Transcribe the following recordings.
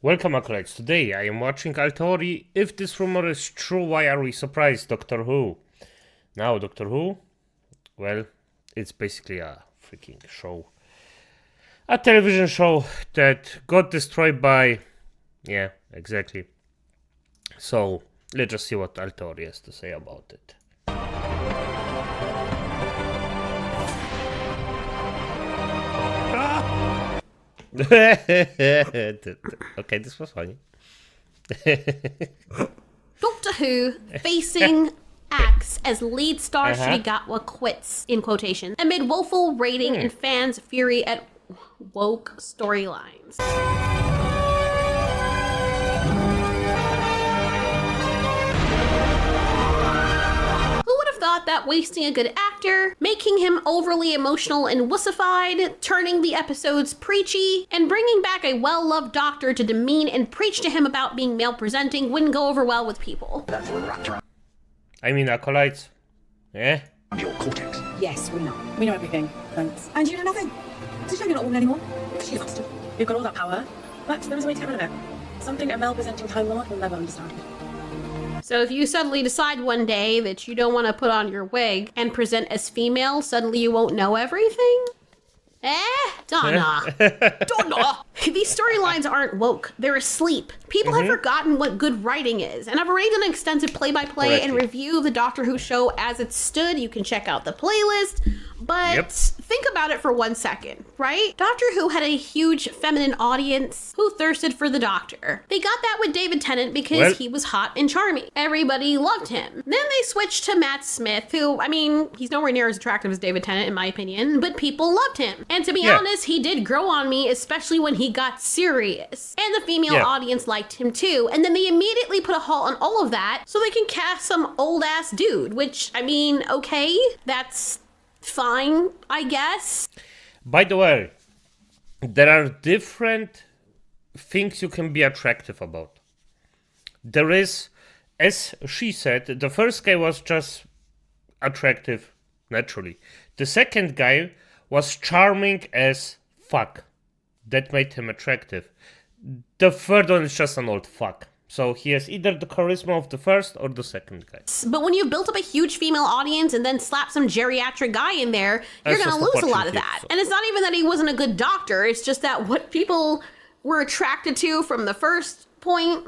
Welcome, acolytes. Today I am watching Altori. If this rumor is true, why are we surprised? Doctor Who. Now, Doctor Who? Well, it's basically a freaking show. A television show that got destroyed by... Yeah, exactly. So, let's just see what Altori has to say about it. Okay, this was funny. Doctor Who facing axe as lead star Ncuti Gatwa quits, in quotation, amid woeful rating and fans' fury at woke storylines. Thought that wasting a good actor, making him overly emotional and wussified, turning the episodes preachy, and bringing back a well-loved doctor to demean and preach to him about being male-presenting wouldn't go over well with people. I mean, acolytes. Eh? Your cortex. Yes, we know. We know everything. Thanks. And you know nothing. Did you know you're not a woman anymore? Because you lost it. You've got all that power, but there is a way to get rid of it. Something a male-presenting Time Lord will never understand. So if you suddenly decide one day that you don't want to put on your wig and present as female, suddenly you won't know everything? Donna. Donna! These storylines aren't woke. They're asleep. People have forgotten what good writing is. And I've already done an extensive play-by-play and review of the Doctor Who show as it stood. You can check out the playlist. But think about it for 1 second, right? Doctor Who had a huge feminine audience who thirsted for the Doctor. They got that with David Tennant because he was hot and charming. Everybody loved him. Then they switched to Matt Smith, who, I mean, he's nowhere near as attractive as David Tennant in my opinion, but people loved him. And to be honest, he did grow on me, especially when he got serious. And the female audience liked him too. And then they immediately put a halt on all of that so they can cast some old ass dude, which, I mean, okay, that's fine, I guess. By the way, there are different things you can be attractive about. There is, as she said, the first guy was just attractive naturally. The second guy was charming as fuck. That made him attractive. The third one is just an old fuck. So he has either the charisma of the first or the second guy. But when you've built up a huge female audience and then slap some geriatric guy in there, you're going to lose a lot of that. And it's not even that he wasn't a good doctor. It's just that what people were attracted to from the first point,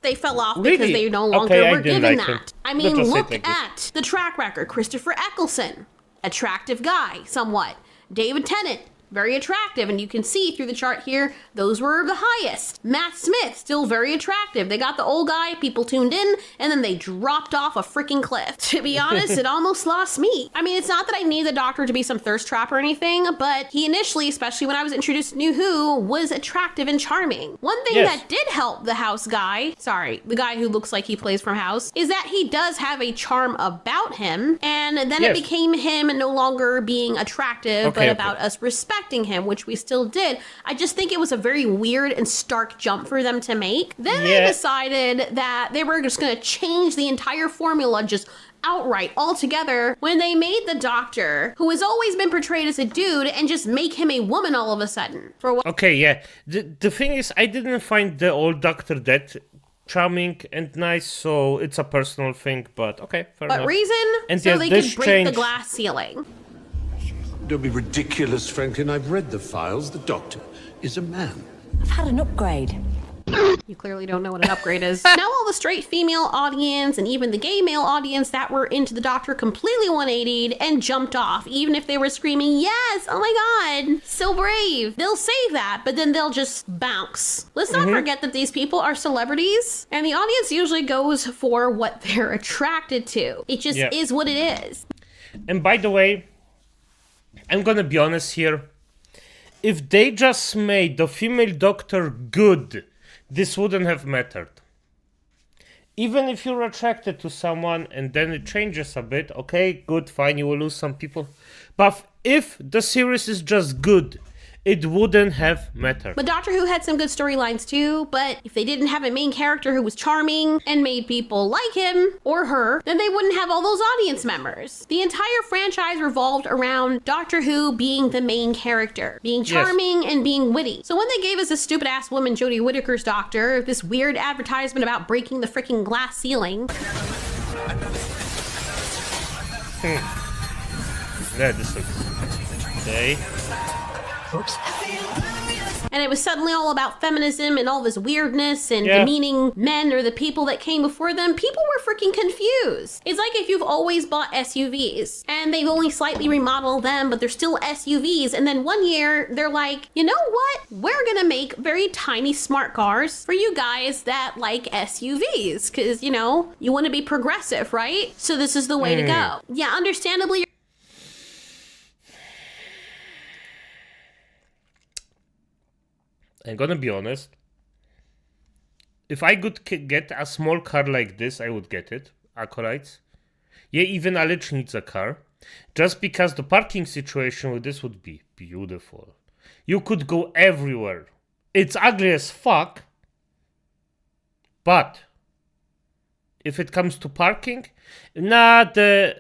they fell off because they no longer were given that. I mean, look at the track record. Christopher Eccleston, attractive guy, somewhat. David Tennant, very attractive, and you can see through the chart here, those were the highest. Matt Smith, still very attractive. They got the old guy, people tuned in, and then they dropped off a freaking cliff. To be honest, it almost lost me. I mean, it's not that I need the Doctor to be some thirst trap or anything, but he initially, especially when I was introduced to New Who, was attractive and charming. One thing that did help the House guy, the guy who looks like he plays from House, is that he does have a charm about him, and then it became him no longer being attractive, but about us respecting him, which we still did. I just think it was a very weird and stark jump for them to make. Then they decided that they were just going to change the entire formula just outright altogether when they made the Doctor, who has always been portrayed as a dude, and just make him a woman all of a sudden. For what? Okay, the thing is, I didn't find the old Doctor that charming and nice, so it's a personal thing, but okay, fair enough. But reason? And so they could break the glass ceiling. Don't be ridiculous, Franklin. I've read the files. The Doctor is a man. I've had an upgrade. You clearly don't know what an upgrade is. Now all the straight female audience and even the gay male audience that were into the Doctor completely 180'd and jumped off, even if they were screaming, yes, oh my god, so brave. They'll say that, but then they'll just bounce. Let's not forget that these people are celebrities, and the audience usually goes for what they're attracted to. It just is what it is. And by the way, I'm gonna be honest here. If they just made the female Doctor good, this wouldn't have mattered. Even if you're attracted to someone and then it changes a bit, okay, good, fine, you will lose some people. But if the series is just good it wouldn't have mattered. But Doctor Who had some good storylines too, but if they didn't have a main character who was charming and made people like him or her, then they wouldn't have all those audience members. The entire franchise revolved around Doctor Who being the main character, being charming and being witty. So when they gave us this stupid ass woman, Jodie Whittaker's Doctor, this weird advertisement about breaking the freaking glass ceiling. Yeah, this looks... Okay. Oops. And it was suddenly all about feminism and all this weirdness and demeaning men or the people that came before them. People were freaking confused. It's like if you've always bought SUVs and they've only slightly remodeled them, but they're still SUVs. And then one year they're like, you know what? We're gonna make very tiny smart cars for you guys that like SUVs. Cause you know, you wanna be progressive, right? So this is the way to go. Yeah, understandably, I'm gonna be honest. If I could get a small car like this, I would get it. Acolytes. Yeah, even a Lich needs a car. Just because the parking situation with this would be beautiful. You could go everywhere. It's ugly as fuck. But if it comes to parking, no, there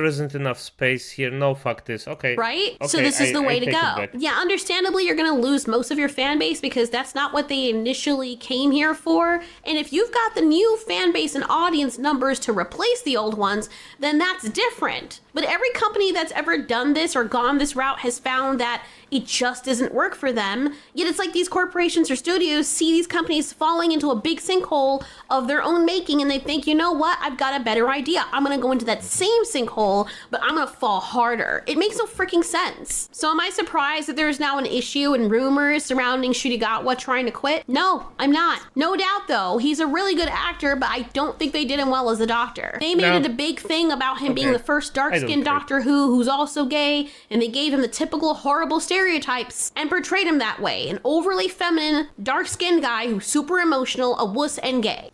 isn't enough space here. No, fuck this. Okay. Right? Okay, so this is the way to take it go. back. Yeah, understandably, you're going to lose most of your fan base because that's not what they initially came here for. And if you've got the new fan base and audience numbers to replace the old ones, then that's different. But every company that's ever done this or gone this route has found that it just doesn't work for them. Yet it's like these corporations or studios see these companies falling into a big sinkhole of their own making and they think, you know what, I've got a better idea. I'm gonna go into that same sinkhole, but I'm gonna fall harder. It makes no freaking sense. So am I surprised that there's now an issue and rumors surrounding Ncuti Gatwa trying to quit? No, I'm not. No doubt though, he's a really good actor, but I don't think they did him well as a doctor. They made it a big thing about him being the first dark-skinned Doctor who's also gay, and they gave him the typical horrible stereotypes and portrayed him that way. An overly feminine, dark-skinned guy who's super emotional, a wuss, and gay.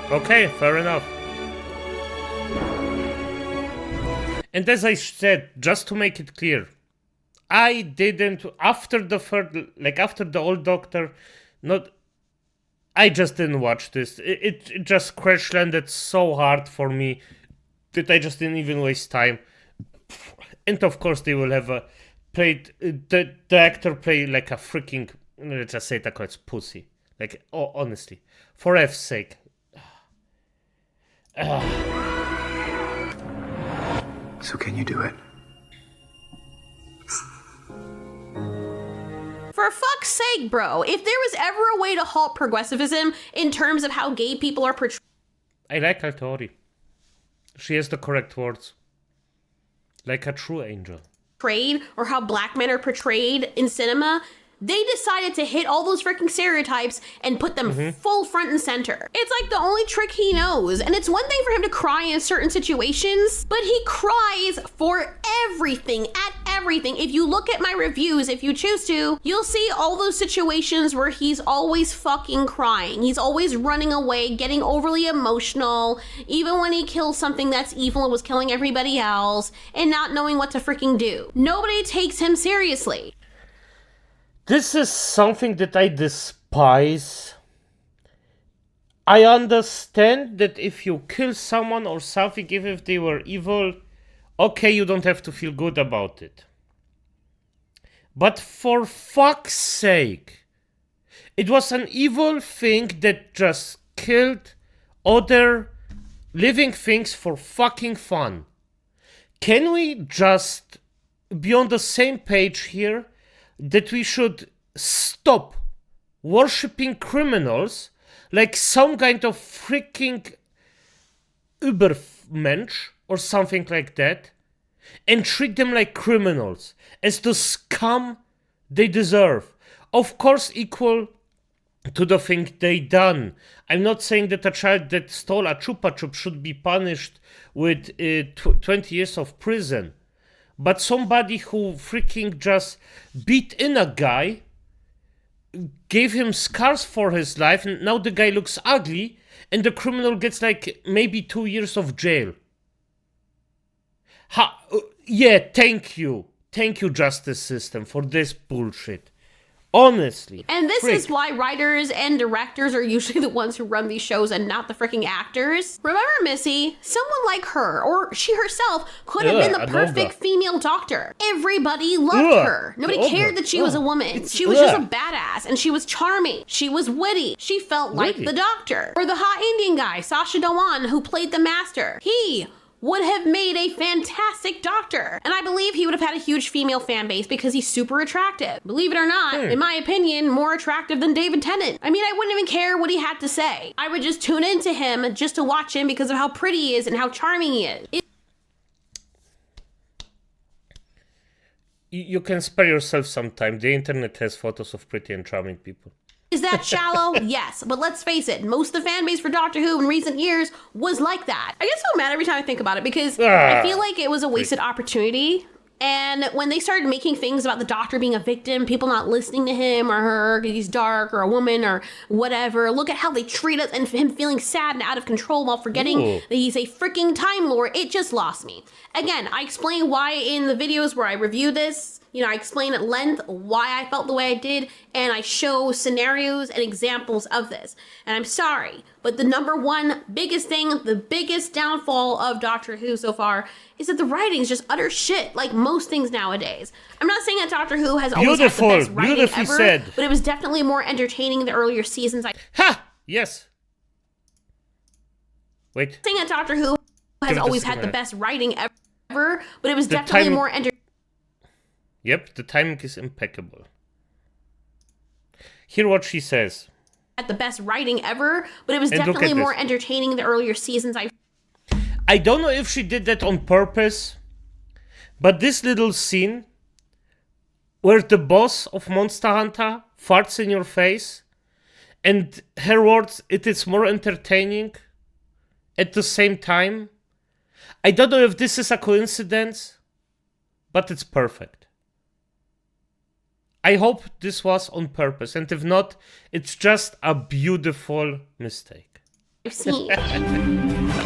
Okay, fair enough. And as I said, just to make it clear, I didn't, after the old Doctor, I just didn't watch this. It just crash landed so hard for me that I just didn't even waste time. And of course they will have the actor play like a freaking, let's just say it like it's pussy. Like, oh, honestly, for F's sake. So can you do it? For fuck's sake, bro, if there was ever a way to halt progressivism in terms of how gay people are portrayed, I like Altori. She has the correct words. Like a true angel. or how black men are portrayed in cinema, they decided to hit all those freaking stereotypes and put them full front and center. It's like the only trick he knows. And it's one thing for him to cry in certain situations, but he cries for everything, at everything. If you look at my reviews, if you choose to, you'll see all those situations where he's always fucking crying. He's always running away, getting overly emotional, even when he kills something that's evil and was killing everybody else, and not knowing what to freaking do. Nobody takes him seriously. This is something that I despise. I understand that if you kill someone or something, even if they were evil, okay, you don't have to feel good about it. But for fuck's sake, it was an evil thing that just killed other living things for fucking fun. Can we just be on the same page here? That we should stop worshipping criminals like some kind of freaking Übermensch or something like that, and treat them like criminals, as the scum they deserve. Of course, equal to the thing they done. I'm not saying that a child that stole a Chupa Chup should be punished with 20 years of prison. But somebody who freaking just beat in a guy, gave him scars for his life, and now the guy looks ugly, and the criminal gets like maybe 2 years of jail. Yeah, thank you. thank you, justice system, for this bullshit. Honestly. And this is why writers and directors are usually the ones who run these shows and not the freaking actors. Remember Missy? Someone like her, or she herself, could have been the perfect female doctor. Everybody loved her. Nobody cared that she was a woman. She was just a badass, and she was charming. She was witty. She felt like the doctor. Or the hot Indian guy, Sacha Dhawan, who played the master. He would have made a fantastic doctor. And I believe he would have had a huge female fan base because he's super attractive. Believe it or not, in my opinion, more attractive than David Tennant. I mean, I wouldn't even care what he had to say. I would just tune into him just to watch him because of how pretty he is and how charming he is. You can spare yourself some time. The internet has photos of pretty and charming people. Is that shallow? Yes. But let's face it, most of the fan base for Doctor Who in recent years was like that. I get so mad every time I think about it because I feel like it was a wasted opportunity. And when they started making things about the Doctor being a victim, people not listening to him or her because he's dark or a woman or whatever, look at how they treat us and him feeling sad and out of control while forgetting that he's a freaking Time Lord. It just lost me. Again, I explain why in the videos where I review this. You know, I explain at length why I felt the way I did, and I show scenarios and examples of this. And I'm sorry, but the number one biggest thing, the biggest downfall of Doctor Who so far is that the writing is just utter shit, like most things nowadays. I'm not saying that Doctor Who has always had the best writing ever, said. But it was definitely more entertaining in the earlier seasons. Ha! Yes. Wait. I'm saying that Doctor Who has always had the best writing ever, but it was definitely more entertaining. Yep, the timing is impeccable. Hear what she says. At the best writing ever, but it was definitely more entertaining in the earlier seasons. I don't know if she did that on purpose, but this little scene where the boss of Monster Hunter farts in your face and her words, it is more entertaining at the same time. I don't know if this is a coincidence, but it's perfect. I hope this was on purpose, and if not, it's just a beautiful mistake. I've seen.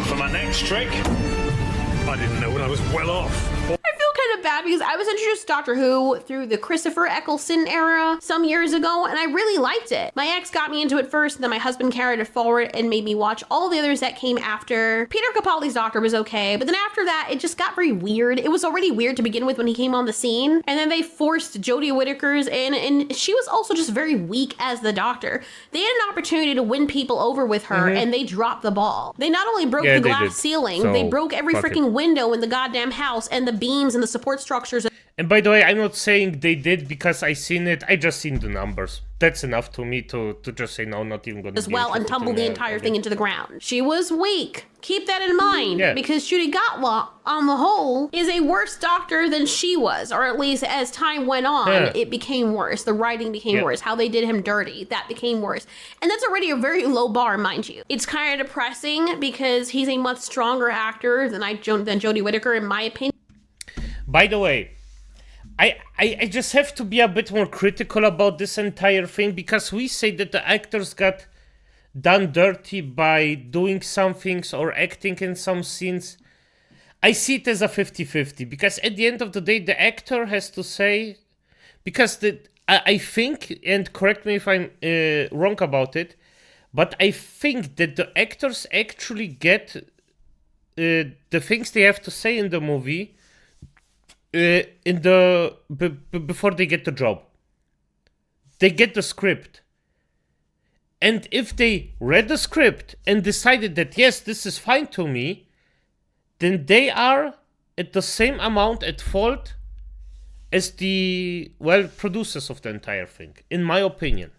For my next trick, I didn't know when I was well off. I feel kind of bad because I was introduced to Doctor Who through the Christopher Eccleston era some years ago, and I really liked it. My ex got me into it first, and then my husband carried it forward and made me watch all the others that came after. Peter Capaldi's Doctor was okay, but then after that, it just got very weird. It was already weird to begin with when he came on the scene, and then they forced Jodie Whittaker's in, and she was also just very weak as the Doctor. They had an opportunity to win people over with her, and they dropped the ball. They not only broke the glass ceiling, they broke every freaking window in the goddamn house, and the beams and the support structures. And by the way, I'm not saying they did because I seen it. I just seen the numbers. That's enough to me to just say no, not even going to as well, and tumble the entire thing into the ground. She was weak. Keep that in mind, because Ncuti Gatwa, on the whole, is a worse doctor than she was, or at least as time went on, it became worse. The writing became worse. How they did him dirty, that became worse. And that's already a very low bar, mind you. It's kind of depressing because he's a much stronger actor than Jodie Whittaker, in my opinion. By the way, I just have to be a bit more critical about this entire thing, because we say that the actors got done dirty by doing some things or acting in some scenes. I see it as a 50-50, because at the end of the day, the actor has to say, because I think, and correct me if I'm wrong about it, but I think that the actors actually get the things they have to say in the movie before they get the job. They get the script. And if they read the script and decided that, yes, this is fine to me, then they are at the same amount at fault as the, producers of the entire thing, in my opinion.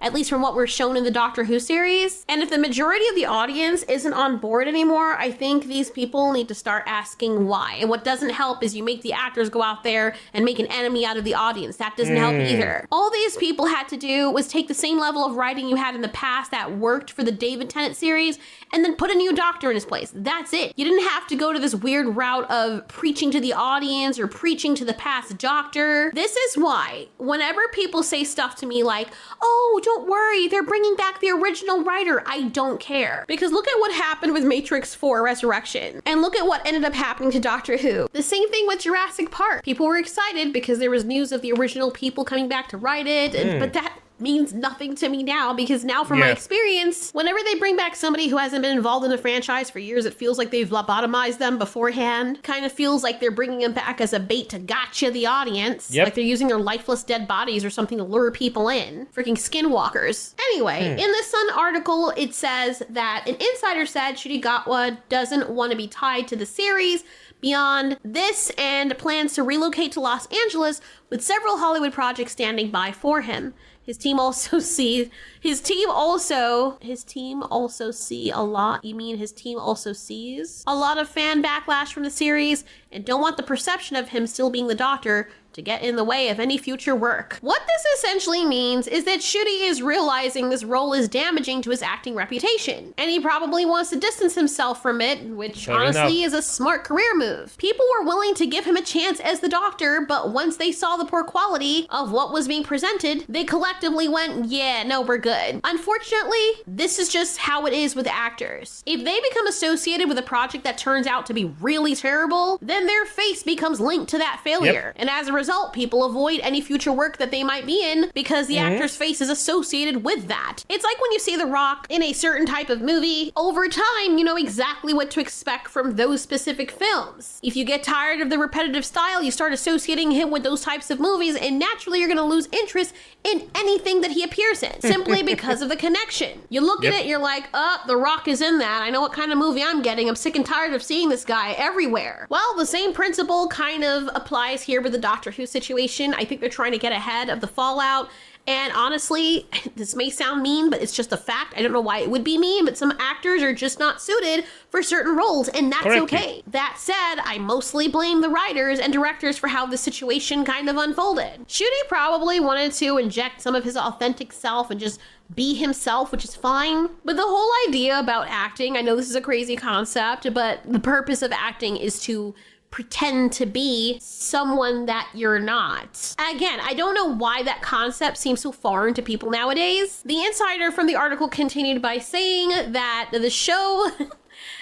At least from what we're shown in the Doctor Who series. And if the majority of the audience isn't on board anymore, I think these people need to start asking why. And what doesn't help is you make the actors go out there and make an enemy out of the audience. That doesn't help either. All these people had to do was take the same level of writing you had in the past that worked for the David Tennant series and then put a new doctor in his place. That's it. You didn't have to go to this weird route of preaching to the audience or preaching to the past doctor. This is why whenever people say stuff to me like, oh, don't worry, they're bringing back the original writer. I don't care. Because look at what happened with Matrix 4 Resurrection. And look at what ended up happening to Doctor Who. The same thing with Jurassic Park. People were excited because there was news of the original people coming back to write it. But that means nothing to me now, because now from my experience, whenever they bring back somebody who hasn't been involved in the franchise for years, it feels like they've lobotomized them beforehand. Kind of feels like they're bringing them back as a bait to gotcha the audience. Like they're using their lifeless dead bodies or something to lure people in. Freaking skinwalkers. Anyway, in the Sun article, it says that an insider said Ncuti Gatwa doesn't want to be tied to the series beyond this and plans to relocate to Los Angeles with several Hollywood projects standing by for him. His team also see a lot. You mean his team also sees a lot of fan backlash from the series and don't want the perception of him still being the Doctor to get in the way of any future work. What this essentially means is that Ncuti is realizing this role is damaging to his acting reputation, and he probably wants to distance himself from it, which honestly is a smart career move. People were willing to give him a chance as the Doctor, but once they saw the poor quality of what was being presented, they collectively went, yeah, no, we're good. Unfortunately, this is just how it is with actors. If they become associated with a project that turns out to be really terrible, then their face becomes linked to that failure. And as a result, people avoid any future work that they might be in because the actor's face is associated with that. It's like when you see The Rock in a certain type of movie, over time, you know exactly what to expect from those specific films. If you get tired of the repetitive style, you start associating him with those types of movies, and naturally you're gonna lose interest in anything that he appears in, simply because of the connection. You look at it, you're like, The Rock is in that. I know what kind of movie I'm getting. I'm sick and tired of seeing this guy everywhere. Well, the same principle kind of applies here with the Doctor Who situation. I think they're trying to get ahead of the fallout. And honestly, this may sound mean, but it's just a fact. I don't know why it would be mean, but some actors are just not suited for certain roles, and that's okay. That said, I mostly blame the writers and directors for how the situation kind of unfolded. Ncuti probably wanted to inject some of his authentic self and just be himself, which is fine. But the whole idea about acting, I know this is a crazy concept, but the purpose of acting is to pretend to be someone that you're not. Again, I don't know why that concept seems so foreign to people nowadays. The insider from the article continued by saying that the show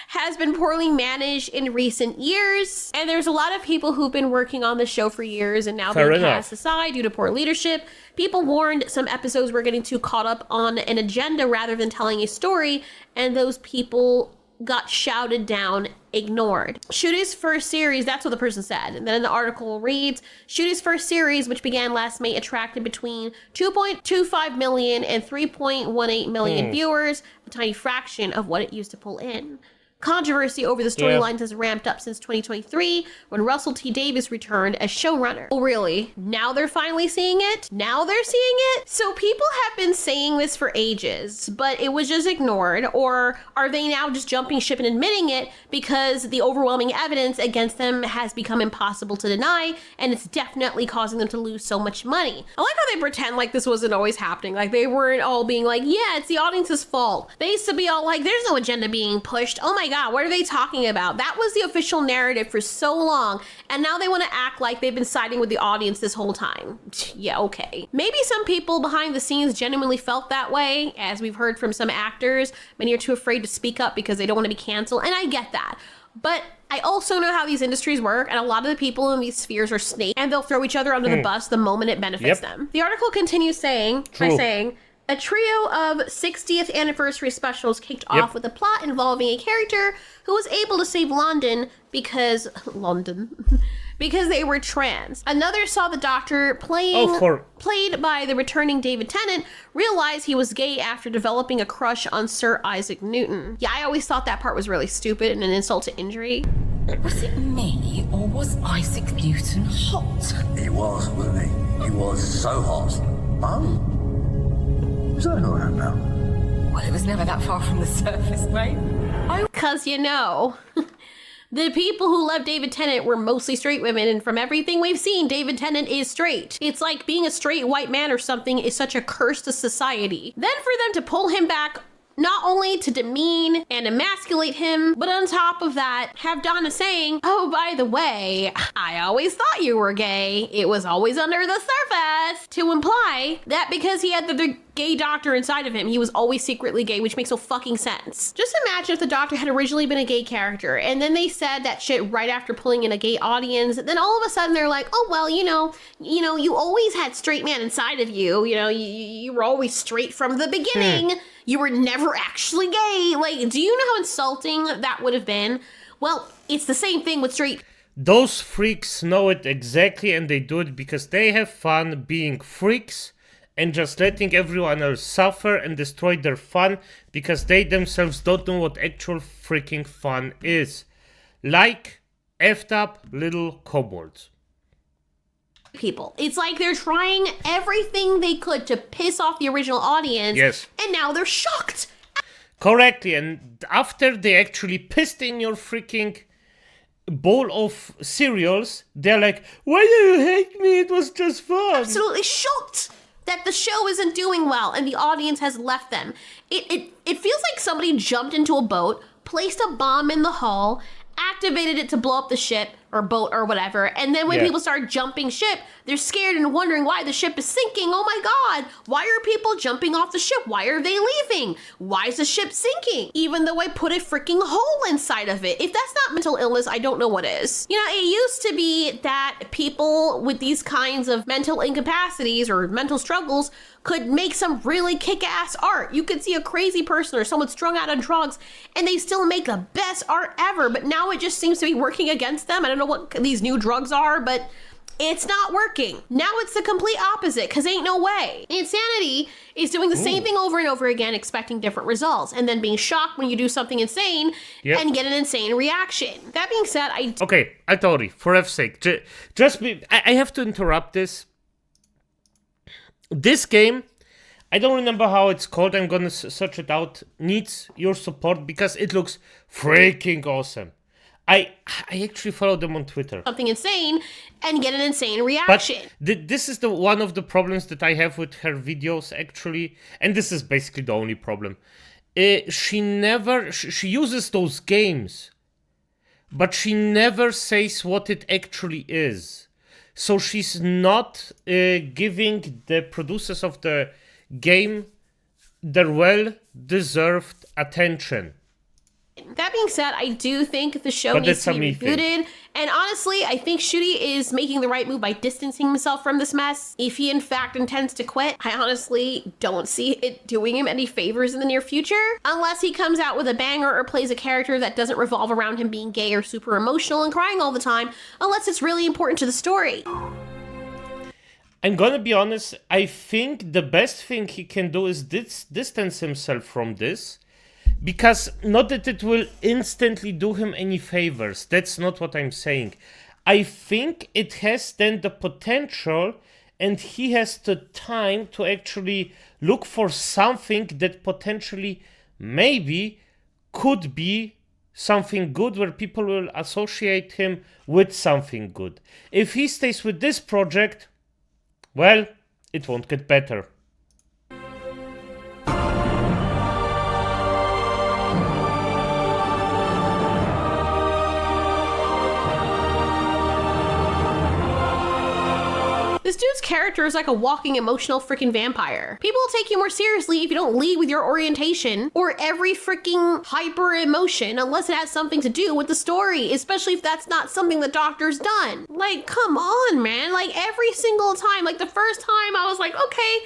has been poorly managed in recent years, and there's a lot of people who've been working on the show for years and now being cast aside due to poor leadership. People warned some episodes were getting too caught up on an agenda rather than telling a story, and those people got shouted down, ignored. Ncuti's first series, that's what the person said. And then in the article reads, Ncuti's first series, which began last May, attracted between 2.25 million and 3.18 million viewers, a tiny fraction of what it used to pull in. Controversy over the storylines has ramped up since 2023 when Russell T Davies returned as showrunner. Oh, really? Now they're finally seeing it? Now they're seeing it? So people have been saying this for ages, but it was just ignored. Or are they now just jumping ship and admitting it because the overwhelming evidence against them has become impossible to deny, and it's definitely causing them to lose so much money? I like how they pretend like this wasn't always happening. Like they weren't all being like, yeah, it's the audience's fault. They used to be all like, there's no agenda being pushed. Oh my God, what are they talking about? That was the official narrative for so long, and now they want to act like they've been siding with the audience this whole time. Yeah, okay. Maybe some people behind the scenes genuinely felt that way, as we've heard from some actors. Many are too afraid to speak up because they don't want to be canceled, and I get that. But I also know how these industries work, and a lot of the people in these spheres are snakes, and they'll throw each other under the bus the moment it benefits them. The article continues by saying, a trio of 60th anniversary specials kicked off with a plot involving a character who was able to save London because they were trans. Another saw the Doctor played by the returning David Tennant realize he was gay after developing a crush on Sir Isaac Newton. Yeah, I always thought that part was really stupid and an insult to injury. Was it me, or was Isaac Newton hot? He was, wasn't he? He was so hot. Oh? Was I not that now? Well, it was never that far from the surface, mate. Because, you know, the people who love David Tennant were mostly straight women, and from everything we've seen, David Tennant is straight. It's like being a straight white man or something is such a curse to society. Then for them to pull him back not only to demean and emasculate him, but on top of that, have Donna saying, oh, by the way, I always thought you were gay. It was always under the surface, to imply that because he had the gay doctor inside of him, he was always secretly gay, which makes no fucking sense. Just imagine if the doctor had originally been a gay character, and then they said that shit right after pulling in a gay audience, then all of a sudden they're like, oh, well, you know, you always had straight man inside of you, you were always straight from the beginning. You were never actually gay. Like, do you know how insulting that would have been? Well, it's the same thing with straight. Those freaks know it exactly, and they do it because they have fun being freaks and just letting everyone else suffer and destroy their fun because they themselves don't know what actual freaking fun is. Like effed up little kobolds. People. It's like they're trying everything they could to piss off the original audience. Yes. And now they're shocked. Correctly, and after they actually pissed in your freaking bowl of cereals, they're like, why do you hate me? It was just fun. Absolutely shocked that the show isn't doing well and the audience has left them. It feels like somebody jumped into a boat, placed a bomb in the hull, activated it to blow up the ship or boat or whatever, and then when people start jumping ship, they're scared and wondering why the ship is sinking. Oh my god, why are people jumping off the ship? Why are they leaving? Why is the ship sinking? Even though I put a freaking hole inside of it. If that's not mental illness, I don't know what is. It used to be that people with these kinds of mental incapacities or mental struggles could make some really kick-ass art. You could see a crazy person or someone strung out on drugs and they still make the best art ever, but now it just seems to be working against them. I don't know what these new drugs are, but it's not working. Now it's the complete opposite, because ain't no way. Insanity is doing the same thing over and over again, expecting different results, and then being shocked when you do something insane and get an insane reaction. That being said, Okay, Altori, for F's sake, I have to interrupt this. This game, I don't remember how it's called, I'm gonna search it out, needs your support because it looks freaking awesome. I actually follow them on Twitter. Something insane and get an insane reaction. But this is one of the problems that I have with her videos, actually, and this is basically the only problem. She uses those games, but she never says what it actually is. So she's not giving the producers of the game their well-deserved attention. That being said, I do think the show needs to be rebooted. And honestly, I think Ncuti is making the right move by distancing himself from this mess. If he in fact intends to quit, I honestly don't see it doing him any favors in the near future. Unless he comes out with a banger or plays a character that doesn't revolve around him being gay or super emotional and crying all the time. Unless it's really important to the story. I'm gonna be honest, I think the best thing he can do is distance himself from this. Because not that it will instantly do him any favors, that's not what I'm saying. I think it has then the potential and he has the time to actually look for something that potentially maybe could be something good where people will associate him with something good. If he stays with this project, well, it won't get better. This dude's character is like a walking emotional freaking vampire. People will take you more seriously if you don't lead with your orientation or every freaking hyper emotion unless it has something to do with the story, especially if that's not something the doctor's done. Like, come on, man. Like, every single time, like the first time I was like, okay,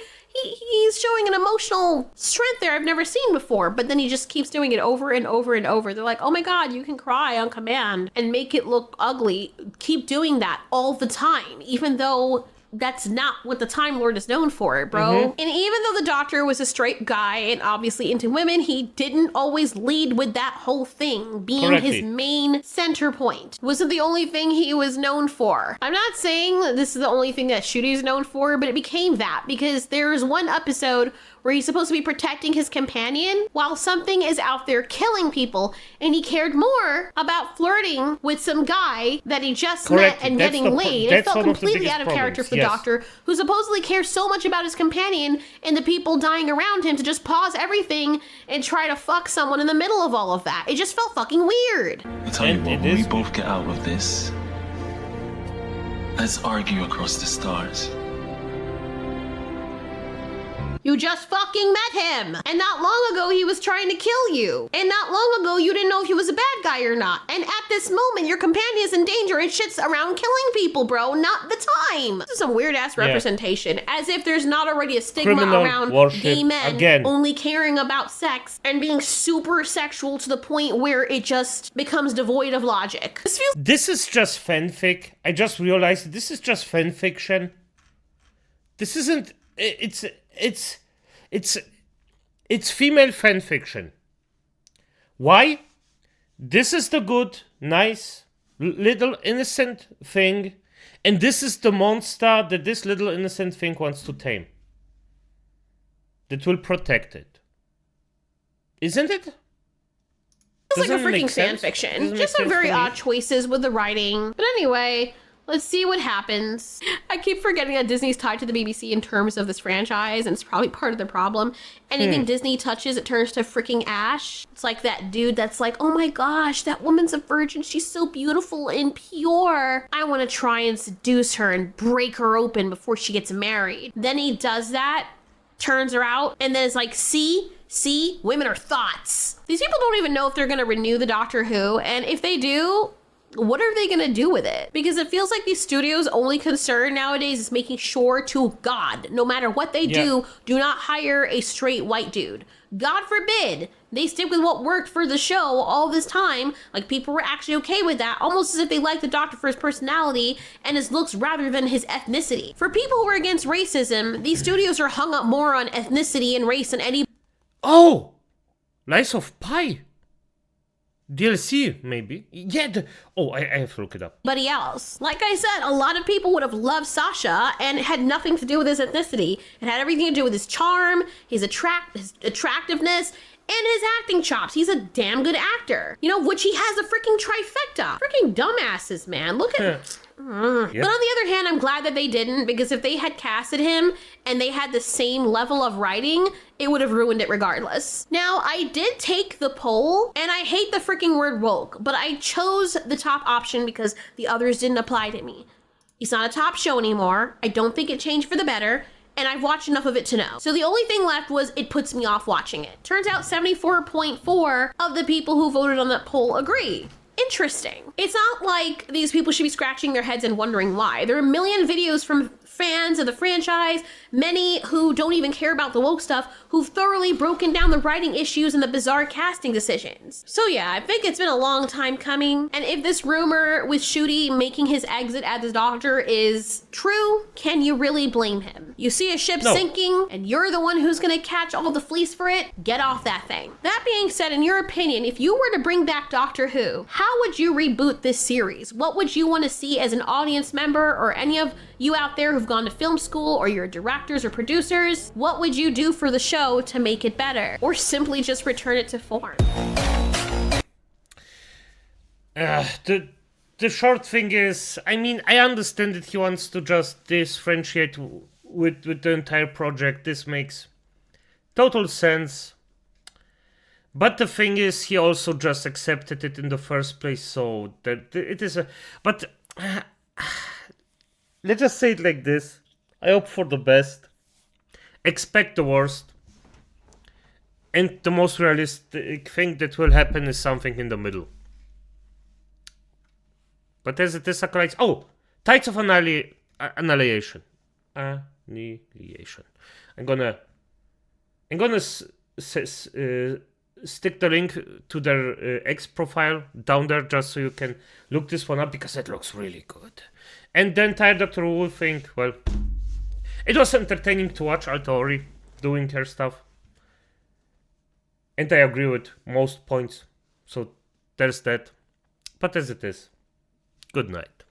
he's showing an emotional strength there I've never seen before, but then he just keeps doing it over and over and over. They're like, oh my god, you can cry on command and make it look ugly. Keep doing that all the time, even though that's not what the Time Lord is known for, bro. And even though the Doctor was a straight guy and obviously into women, he didn't always lead with that whole thing being his main center point. Wasn't the only thing he was known for. I'm not saying that this is the only thing that Ncuti is known for, but it became that because there's one episode where he's supposed to be protecting his companion while something is out there killing people, and he cared more about flirting with some guy that he just met and getting laid. It felt completely out of character for the doctor who supposedly cares so much about his companion and the people dying around him to just pause everything and try to fuck someone in the middle of all of that. It just felt fucking weird. I'll tell you what, when we both get out of this, let's argue across the stars. You just fucking met him. And not long ago, he was trying to kill you. And not long ago, you didn't know if he was a bad guy or not. And at this moment, your companion is in danger and shit's around killing people, bro. Not the time. This is some weird ass representation. As if there's not already a stigma around gay men only caring about sex and being super sexual to the point where it just becomes devoid of logic. This is just fanfic. I just realized this is just fanfiction. This isn't... It's female fanfiction. Why? This is the good, nice, little innocent thing, and this is the monster that this little innocent thing wants to tame. That will protect it. Isn't it? It's like a freaking fanfiction. Just some very odd choices with the writing. But anyway, let's see what happens. I keep forgetting that Disney's tied to the BBC in terms of this franchise, and it's probably part of the problem. Anything Disney touches, it turns to freaking ash. It's like that dude that's like, oh my gosh, that woman's a virgin. She's so beautiful and pure. I want to try and seduce her and break her open before she gets married. Then he does that, turns her out, and then it's like, see, women are thoughts. These people don't even know if they're going to renew the Doctor Who, and if they do, what are they gonna do with it? Because it feels like these studios' only concern nowadays is making sure to God, no matter what they do not hire a straight white dude. God forbid they stick with what worked for the show all this time. Like, people were actually okay with that, almost as if they liked the Doctor for his personality and his looks rather than his ethnicity. For people who are against racism, these studios are hung up more on ethnicity and race than any... Oh! Lies of Pi! DLC, maybe. Yeah, I have to look it up. Anybody else. Like I said, a lot of people would have loved Sasha, and it had nothing to do with his ethnicity. It had everything to do with his charm, his attractiveness, and his acting chops. He's a damn good actor. You know, which he has a freaking trifecta. Freaking dumbasses, man. Look at... But on the other hand, I'm glad that they didn't, because if they had casted him and they had the same level of writing, it would have ruined it regardless. Now, I did take the poll, and I hate the freaking word woke, but I chose the top option because the others didn't apply to me. It's not a top show anymore. I don't think it changed for the better, and I've watched enough of it to know. So the only thing left was it puts me off watching it. Turns out 74.4 of the people who voted on that poll agree. Interesting. It's not like these people should be scratching their heads and wondering why. There are a million videos from fans of the franchise, many who don't even care about the woke stuff, who've thoroughly broken down the writing issues and the bizarre casting decisions. So yeah, I think it's been a long time coming, and if this rumor with Ncuti making his exit as the Doctor is true, can you really blame him? You see a ship sinking, and you're the one who's gonna catch all the fleece for it? Get off that thing. That being said, in your opinion, if you were to bring back Doctor Who, how would you reboot this series? What would you want to see as an audience member, or any of you out there who've gone to film school, or you're directors or producers? What would you do for the show to make it better? Or simply just return it to form? The short thing is, I mean, I understand that he wants to just differentiate with the entire project. This makes total sense. But the thing is, he also just accepted it in the first place, so that it is a... But... let's just say it like this. I hope for the best. Expect the worst. And the most realistic thing that will happen is something in the middle. But as it is, Tides of Annihilation. Annihilation. I'm gonna stick the link to their X profile down there just so you can look this one up, because it looks really good. And the entire Doctor Who thing, well, it was entertaining to watch Altori doing her stuff. And I agree with most points. So there's that. But as it is, good night.